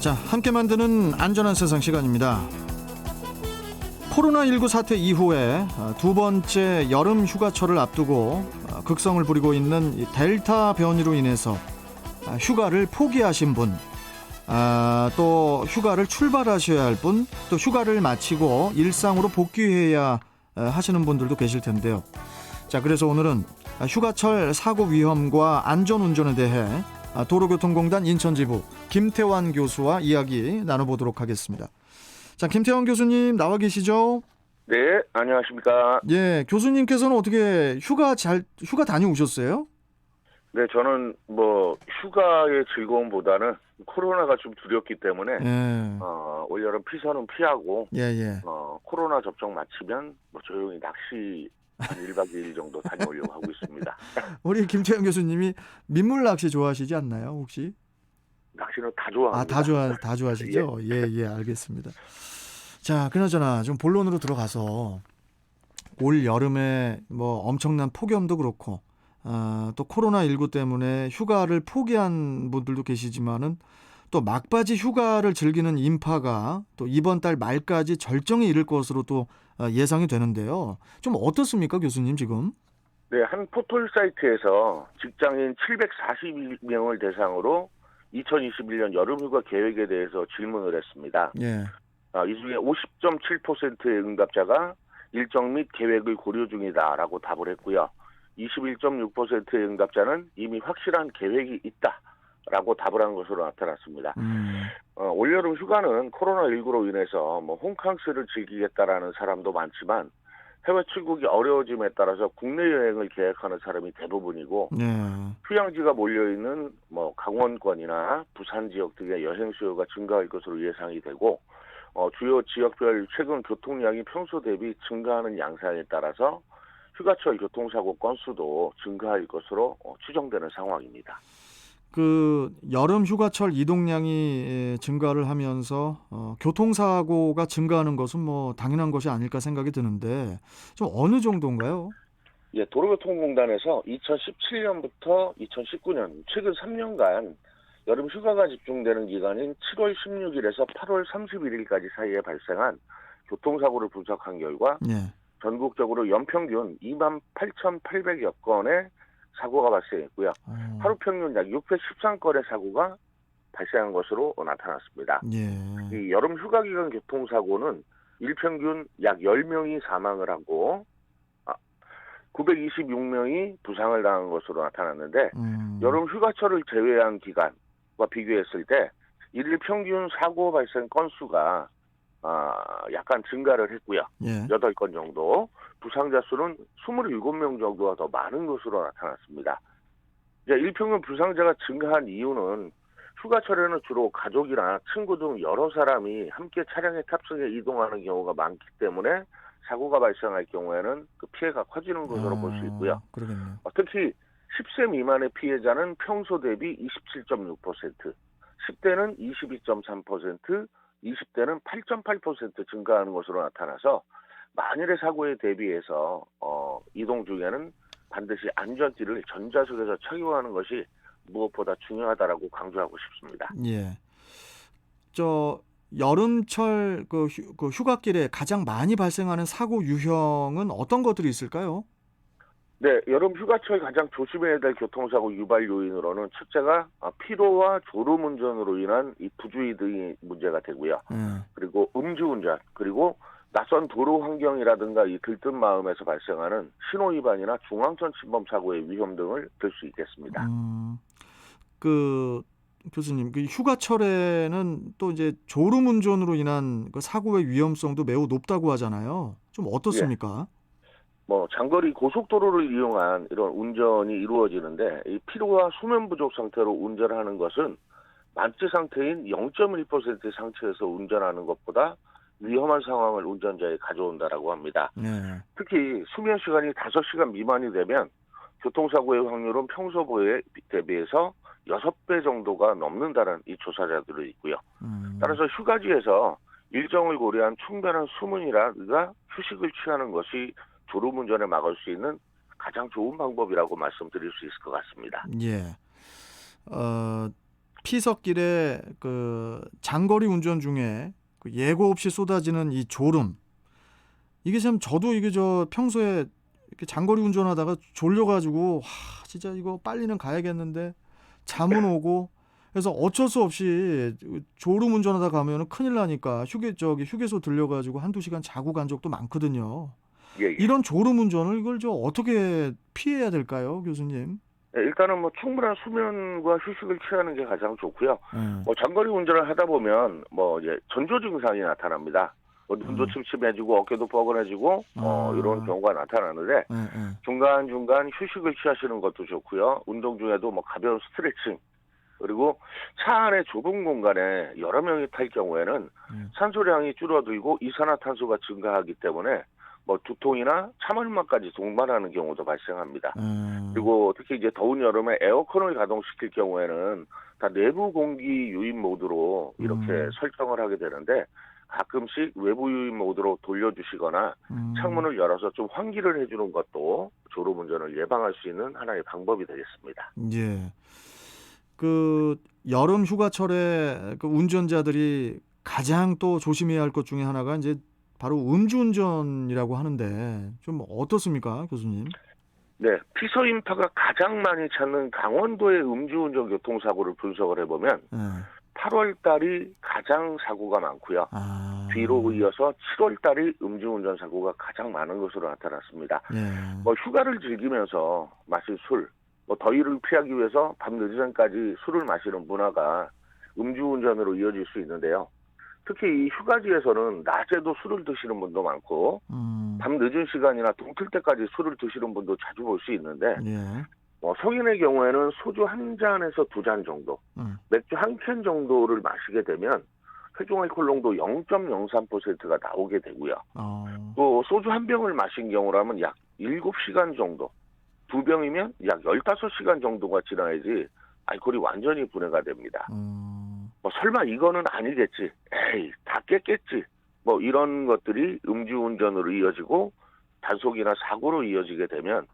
자, 함께 만드는 안전한 세상 시간입니다. 코로나19 사태 이후에 두 번째 여름 휴가철을 앞두고 극성을 부리고 있는 델타 변이로 인해서 휴가를 포기하신 분, 또 휴가를 출발하셔야 할 분, 또 휴가를 마치고 일상으로 복귀해야 하시는 분들도 계실 텐데요. 자, 그래서 오늘은 휴가철 사고 위험과 안전운전에 대해 도로교통공단 인천지부 김태환 교수와 이야기 나눠보도록 하겠습니다. 자, 김태환 교수님 나와 계시죠? 네, 안녕하십니까. 예, 교수님께서는 어떻게 휴가 다녀오셨어요? 네, 저는 휴가의 즐거움보다는 코로나가 좀 두렵기 때문에 예, 올여름 피서는 피하고 예. 코로나 접종 마치면 조용히 낚시 한 1박 2일 정도 다녀오려고 하고 있습니다. 우리 김태환 교수님이 민물 낚시 좋아하시지 않나요, 혹시? 낚시는 다 좋아합니다. 다 좋아하시죠? 예, 알겠습니다. 자, 그나저나 좀 본론으로 들어가서 올 여름에 엄청난 폭염도 그렇고 또 코로나19 때문에 휴가를 포기한 분들도 계시지만은 또 막바지 휴가를 즐기는 인파가 또 이번 달 말까지 절정에 이를 것으로 또 예상이 되는데요. 좀 어떻습니까, 교수님 지금? 네, 한 포털 사이트에서 직장인 742명을 대상으로 2021년 여름휴가 계획에 대해서 질문을 했습니다. 예. 이 중에 50.7%의 응답자가 일정 및 계획을 고려 중이다라고 답을 했고요. 21.6%의 응답자는 이미 확실한 계획이 있다라고 답을 한 것으로 나타났습니다. 올여름 휴가는 코로나19로 인해서 홈캉스를 즐기겠다라는 사람도 많지만 해외 출국이 어려워짐에 따라서 국내 여행을 계획하는 사람이 대부분이고 휴양지가 몰려있는 강원권이나 부산 지역 등의 여행 수요가 증가할 것으로 예상이 되고 주요 지역별 최근 교통량이 평소 대비 증가하는 양상에 따라서 휴가철 교통사고 건수도 증가할 것으로 추정되는 상황입니다. 그 여름 휴가철 이동량이 증가를 하면서 교통사고가 증가하는 것은 당연한 것이 아닐까 생각이 드는데 좀 어느 정도인가요? 예, 도로교통공단에서 2017년부터 2019년 최근 3년간 여름 휴가가 집중되는 기간인 7월 16일에서 8월 31일까지 사이에 발생한 교통사고를 분석한 결과 전국적으로 연평균 28,800여 건의 사고가 발생했고요. 하루 평균 약 613건의 사고가 발생한 것으로 나타났습니다. 이 여름 휴가 기간 교통사고는 일평균 약 10명이 사망을 하고 926명이 부상을 당한 것으로 나타났는데 여름 휴가철을 제외한 기간과 비교했을 때 일일 평균 사고 발생 건수가 약간 증가를 했고요. 8건 정도. 부상자 수는 27명 정도가 더 많은 것으로 나타났습니다. 이제 일평균 부상자가 증가한 이유는 휴가철에는 주로 가족이나 친구 등 여러 사람이 함께 차량에 탑승해 이동하는 경우가 많기 때문에 사고가 발생할 경우에는 그 피해가 커지는 것으로 볼 수 있고요. 그러겠네요. 특히 10세 미만의 피해자는 평소 대비 27.6%, 10대는 22.3%, 20대는 8.8% 증가하는 것으로 나타나서 만일의 사고에 대비해서 이동 중에는 반드시 안전띠를 전좌석에서 착용하는 것이 무엇보다 중요하다라고 강조하고 싶습니다. 예. 여름철 그 휴가길에 가장 많이 발생하는 사고 유형은 어떤 것들이 있을까요? 네, 여름 휴가철 가장 조심해야 될 교통사고 유발 요인으로는 첫째가 피로와 졸음운전으로 인한 이 부주의 등이 문제가 되고요. 그리고 음주운전, 그리고 낯선 도로 환경이라든가 이 들뜬 마음에서 발생하는 신호위반이나 중앙선 침범 사고의 위험 등을 들 수 있겠습니다. 교수님, 그 휴가철에는 또 이제 졸음운전으로 인한 그 사고의 위험성도 매우 높다고 하잖아요. 좀 어떻습니까? 장거리 고속도로를 이용한 이런 운전이 이루어지는데 이 피로와 수면 부족 상태로 운전하는 것은 만취 상태인 0.1%의 상태에서 운전하는 것보다 위험한 상황을 운전자에 가져온다라고 합니다. 특히 수면 시간이 5시간 미만이 되면 교통사고의 확률은 평소에 대비해서 6배 정도가 넘는다는 이 조사자들이 있고요. 따라서 휴가지에서 일정을 고려한 충분한 수면이라든가 휴식을 취하는 것이 졸음운전을 막을 수 있는 가장 좋은 방법이라고 말씀드릴 수 있을 것 같습니다. 예. 피서길에 그 장거리 운전 중에 그 예고 없이 쏟아지는 이 졸음. 이게 참 저도 이게 저 평소에 이렇게 장거리 운전하다가 졸려가지고 진짜 이거 빨리는 가야겠는데 잠은 오고 그래서 어쩔 수 없이 졸음 운전하다 가면은 큰일 나니까 휴게소 들려가지고 한두 시간 자고 간 적도 많거든요. 예, 예. 이런 졸음 운전을 이걸 저 어떻게 피해야 될까요, 교수님? 네, 일단은 뭐 충분한 수면과 휴식을 취하는 게 가장 좋고요. 네. 뭐 장거리 운전을 하다 보면 뭐 이제 전조 증상이 나타납니다. 뭐 눈도 침침해지고 어깨도 뻐근해지고 이런 경우가 나타나는데 중간중간 휴식을 취하시는 것도 좋고요. 운동 중에도 뭐 가벼운 스트레칭 그리고 차 안에 좁은 공간에 여러 명이 탈 경우에는 산소량이 줄어들고 이산화탄소가 증가하기 때문에 뭐 두통이나 참을막까지 동반하는 경우도 발생합니다. 그리고 특히 이제 더운 여름에 에어컨을 가동시킬 경우에는 다 내부 공기 유입 모드로 이렇게 설정을 하게 되는데 가끔씩 외부 유입 모드로 돌려주시거나 창문을 열어서 좀 환기를 해주는 것도 졸음 운전을 예방할 수 있는 하나의 방법이 되겠습니다. 예. 그 여름 휴가철에 그 운전자들이 가장 또 조심해야 할 것 중에 하나가 이제 바로 음주운전이라고 하는데 좀 어떻습니까, 교수님? 네, 피서 인파가 가장 많이 찾는 강원도의 음주운전 교통사고를 분석을 해보면 8월 달이 가장 사고가 많고요. 뒤로 이어서 7월 달이 음주운전 사고가 가장 많은 것으로 나타났습니다. 뭐 휴가를 즐기면서 마실 술, 뭐 더위를 피하기 위해서 밤 늦은까지 술을 마시는 문화가 음주운전으로 이어질 수 있는데요. 특히 이 휴가지에서는 낮에도 술을 드시는 분도 많고 밤 늦은 시간이나 동틀 때까지 술을 드시는 분도 자주 볼 수 있는데 성인의 경우에는 소주 한 잔에서 두 잔 정도, 맥주 한 캔 정도를 마시게 되면 혈중 알코올 농도 0.03%가 나오게 되고요. 또 소주 한 병을 마신 경우라면 약 7시간 정도, 두 병이면 약 15시간 정도가 지나야지 알코올이 완전히 분해가 됩니다. 뭐 설마 이거는 아니겠지, 에이 다 깼겠지, 뭐 이런 것들이 음주운전으로 이어지고 단속이나 사고로 이어지게 되면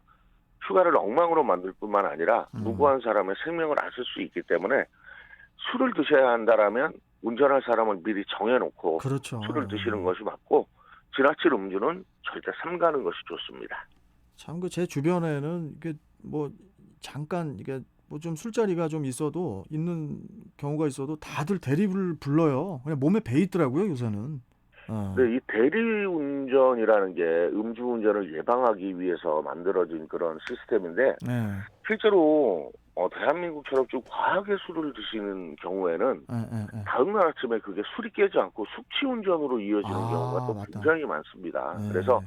휴가를 엉망으로 만들 뿐만 아니라 무고한 사람의 생명을 앗을 수 있기 때문에 술을 드셔야 한다라면 운전할 사람은 미리 정해놓고 그렇죠. 술을 드시는 것이 맞고 지나칠 음주는 절대 삼가는 것이 좋습니다. 참 그 제 주변에는 이게 뭐 잠깐 이게 뭐 좀 술자리가 좀 있어도 있는 경우가 있어도 다들 대리를 불러요. 그냥 몸에 배 있더라고요, 요새는. 네, 이 대리운전이라는 게 음주운전을 예방하기 위해서 만들어진 그런 시스템인데 실제로 대한민국처럼 좀 과하게 술을 드시는 경우에는 다음날 아침에 그게 술이 깨지 않고 숙취운전으로 이어지는 경우가 또 맞다. 굉장히 많습니다. 그래서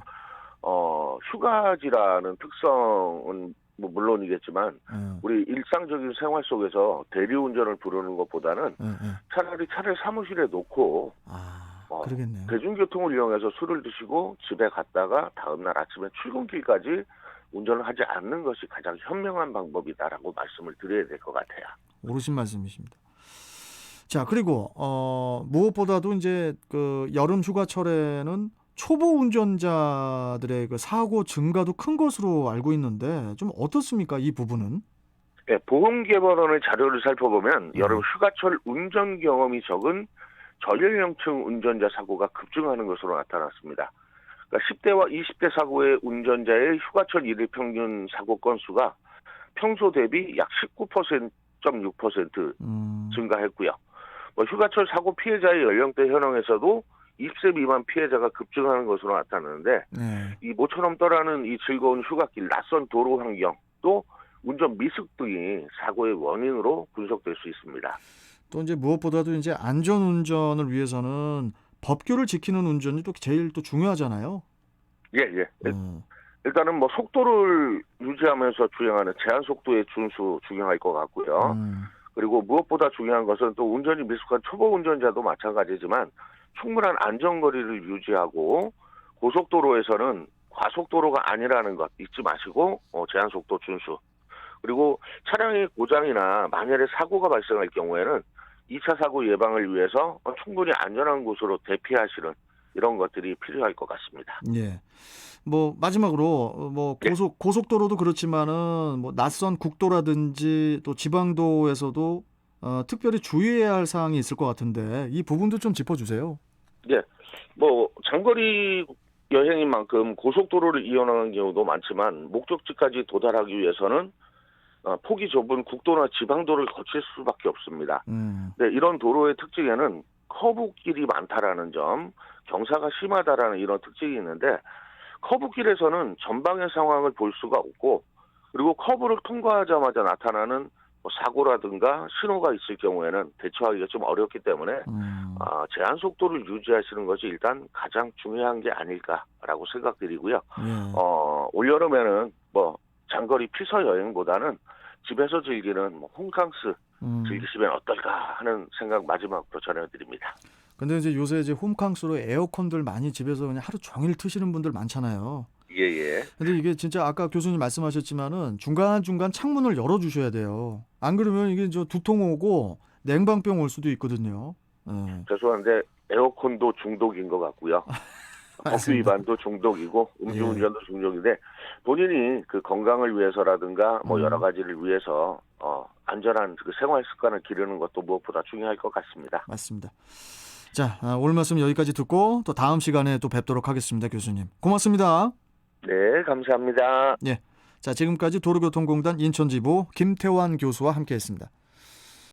휴가지라는 특성은 뭐 물론이겠지만 우리 일상적인 생활 속에서 대리운전을 부르는 것보다는 차라리 차를 사무실에 놓고 그러겠네요. 대중교통을 이용해서 술을 드시고 집에 갔다가 다음날 아침에 출근길까지 운전을 하지 않는 것이 가장 현명한 방법이다라고 말씀을 드려야 될 것 같아요. 옳으신 말씀이십니다. 자, 그리고 무엇보다도 이제 그 여름 휴가철에는 초보 운전자들의 그 사고 증가도 큰 것으로 알고 있는데 좀 어떻습니까, 이 부분은? 네, 보험개발원의 자료를 살펴보면 여름 휴가철 운전 경험이 적은 저연령층 운전자 사고가 급증하는 것으로 나타났습니다. 그러니까 10대와 20대 사고의 운전자의 휴가철 일일 평균 사고 건수가 평소 대비 약 19.6% 증가했고요. 뭐 휴가철 사고 피해자의 연령대 현황에서도 20세 미만 피해자가 급증하는 것으로 나타나는데 이 모처럼 떠나는 이 즐거운 휴가길, 낯선 도로 환경, 또 운전 미숙 등이 사고의 원인으로 분석될 수 있습니다. 또 이제 무엇보다도 이제 안전 운전을 위해서는 법규를 지키는 운전이 또 제일 또 중요하잖아요. 예. 일단은 뭐 속도를 유지하면서 주행하는 제한 속도의 준수 중요할 것 같고요. 그리고 무엇보다 중요한 것은 또 운전이 미숙한 초보 운전자도 마찬가지지만 충분한 안전거리를 유지하고 고속도로에서는 과속도로가 아니라는 것 잊지 마시고 제한 속도 준수. 그리고 차량의 고장이나 만약에 사고가 발생할 경우에는 2차 사고 예방을 위해서 충분히 안전한 곳으로 대피하시는 이런 것들이 필요할 것 같습니다. 예. 뭐 마지막으로 뭐 고속도로도 그렇지만은 뭐 낯선 국도라든지 또 지방도에서도 특별히 주의해야 할 사항이 있을 것 같은데 이 부분도 좀 짚어주세요. 예, 장거리 여행인 만큼 고속도로를 이용하는 경우도 많지만 목적지까지 도달하기 위해서는 폭이 좁은 국도나 지방도를 거칠 수밖에 없습니다. 네, 이런 도로의 특징에는 커브길이 많다라는 점, 경사가 심하다라는 이런 특징이 있는데 커브길에서는 전방의 상황을 볼 수가 없고 그리고 커브를 통과하자마자 나타나는 사고라든가 신호가 있을 경우에는 대처하기가 좀 어렵기 때문에 제한 속도를 유지하시는 것이 일단 가장 중요한 게 아닐까라고 생각드리고요. 예. 올여름에는 장거리 피서 여행보다는 집에서 즐기는 홈캉스 즐기시면 어떨까 하는 생각 마지막으로 전해드립니다. 근데 요새 홈캉스로 에어컨들 많이 집에서 그냥 하루 종일 트시는 분들 많잖아요. 예. 근데 이게 진짜 아까 교수님 말씀하셨지만은 중간중간 창문을 열어주셔야 돼요. 안 그러면 이게 두통 오고 냉방병 올 수도 있거든요. 죄송한데 에어컨도 중독인 것 같고요. 법규 위반도 중독이고 음주운전도 중독인데 본인이 그 건강을 위해서라든가 여러 가지를 위해서 안전한 그 생활 습관을 기르는 것도 무엇보다 중요할 것 같습니다. 맞습니다. 자, 오늘 말씀 여기까지 듣고 또 다음 시간에 또 뵙도록 하겠습니다, 교수님. 고맙습니다. 네, 감사합니다. 예. 자, 지금까지 도로교통공단 인천지부 김태환 교수와 함께했습니다.